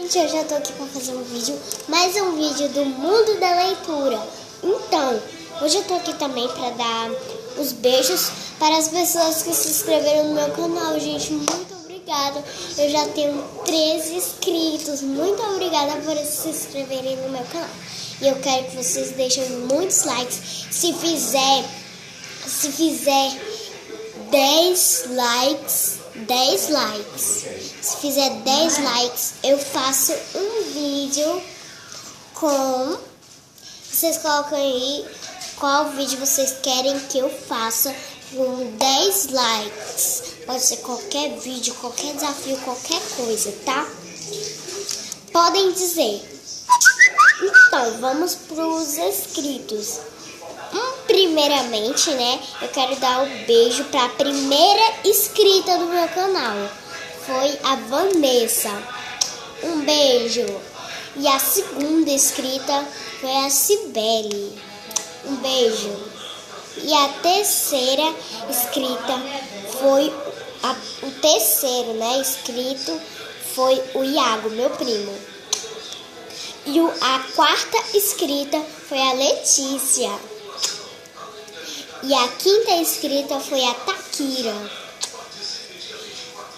Gente, eu já tô aqui pra fazer um vídeo, mais um vídeo do mundo da leitura. Então, hoje eu tô aqui também pra dar os beijos para as pessoas que se inscreveram no meu canal. Gente, muito obrigada. Eu já tenho 13 inscritos. Muito obrigada por se inscreverem no meu canal. E eu quero que vocês deixem muitos likes. Se fizer 10 likes, se fizer 10 likes, eu faço um vídeo com... Vocês colocam aí qual vídeo vocês querem que eu faça com 10 likes. Pode ser qualquer vídeo, qualquer desafio, qualquer coisa, tá? Podem dizer. Então, vamos para os inscritos. Primeiramente, né, eu quero dar um beijo para a primeira inscrita do meu canal. Foi a Boneca. Um beijo. E a segunda inscrita foi a Cibele. Um beijo. E a terceira inscrita foi o terceiro, né, inscrito foi o Iago, meu primo. E a quarta inscrita foi a Letícia. E a quinta inscrita foi a Takira.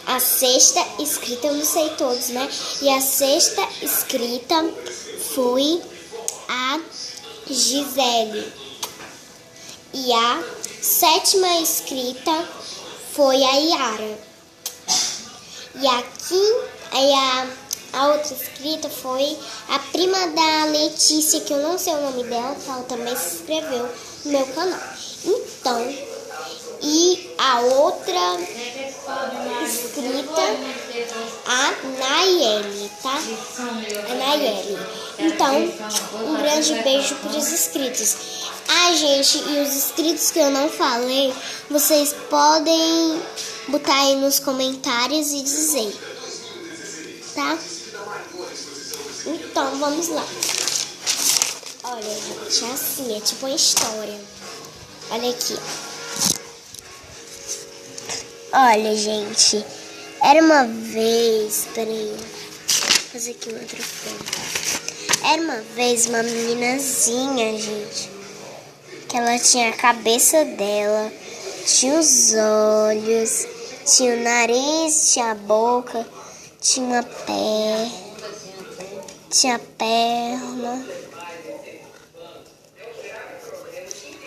A sexta inscrita, eu não sei todos, né? E a sexta inscrita foi a Gisele. E a sétima inscrita foi a Yara. E a outra inscrita foi a prima da Letícia, que eu não sei o nome dela, que ela também se inscreveu no meu canal. Então, e a outra inscrita, a Nayeli, tá? A Nayeli. Então, um grande beijo para os inscritos. Gente, e os inscritos que eu não falei, vocês podem botar aí nos comentários e dizer, tá? Então, vamos lá. Olha, gente, é assim, é tipo uma história. Olha aqui. Olha, gente. Era uma vez... Peraí. Vou fazer aqui um outro foto. Era uma vez uma meninazinha, gente. Que ela tinha a cabeça dela. Tinha os olhos. Tinha o nariz. Tinha a boca. Tinha a pé. Tinha a perna.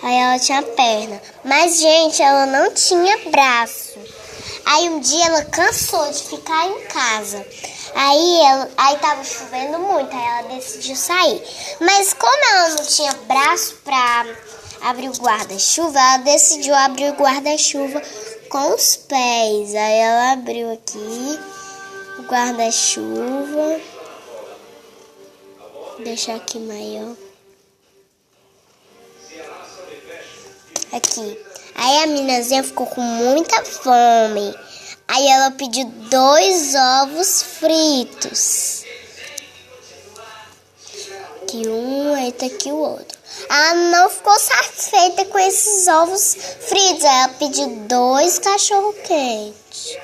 Aí ela tinha perna. Mas, gente, ela não tinha braço. Aí um dia ela cansou de ficar em casa. Aí tava chovendo muito. Aí ela decidiu sair. Mas como ela não tinha braço pra abrir o guarda-chuva, ela decidiu abrir o guarda-chuva com os pés. Aí ela abriu aqui o guarda-chuva. Vou deixar aqui maior. Aqui. Aí a meninazinha ficou com muita fome. Aí ela pediu 2 ovos fritos. Aqui um, aí tá aqui o outro. Ela não ficou satisfeita com esses ovos fritos. Aí ela pediu 2 cachorro quentes.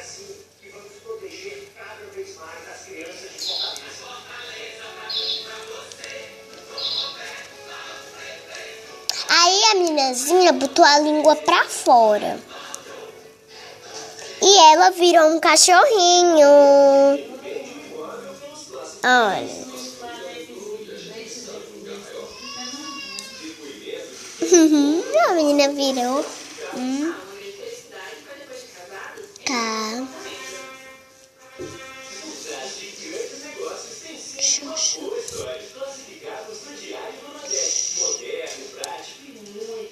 Aí a meninazinha botou a língua pra fora. E ela virou um cachorrinho. Olha. A menina virou cachorrinho.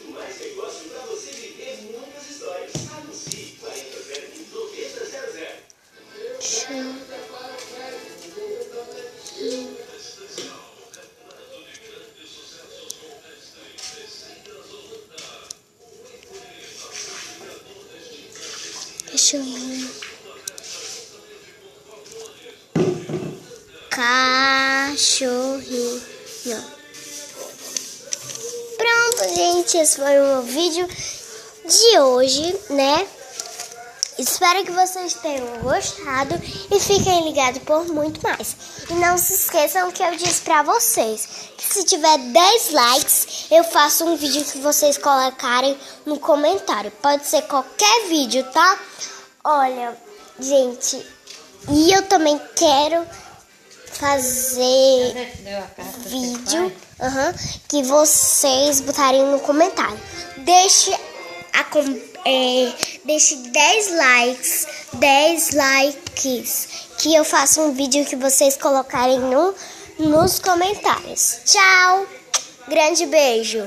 Pronto, gente, esse foi o meu vídeo de hoje, né? Espero que vocês tenham gostado e fiquem ligados por muito mais. E não se esqueçam que eu disse pra vocês que se tiver 10 likes, eu faço um vídeo que vocês colocarem no comentário. Pode ser qualquer vídeo, tá? Olha, gente, e eu também quero fazer vídeo que vocês botarem no comentário. Deixe 10 likes, que eu faço um vídeo que vocês colocarem nos comentários. Tchau, grande beijo.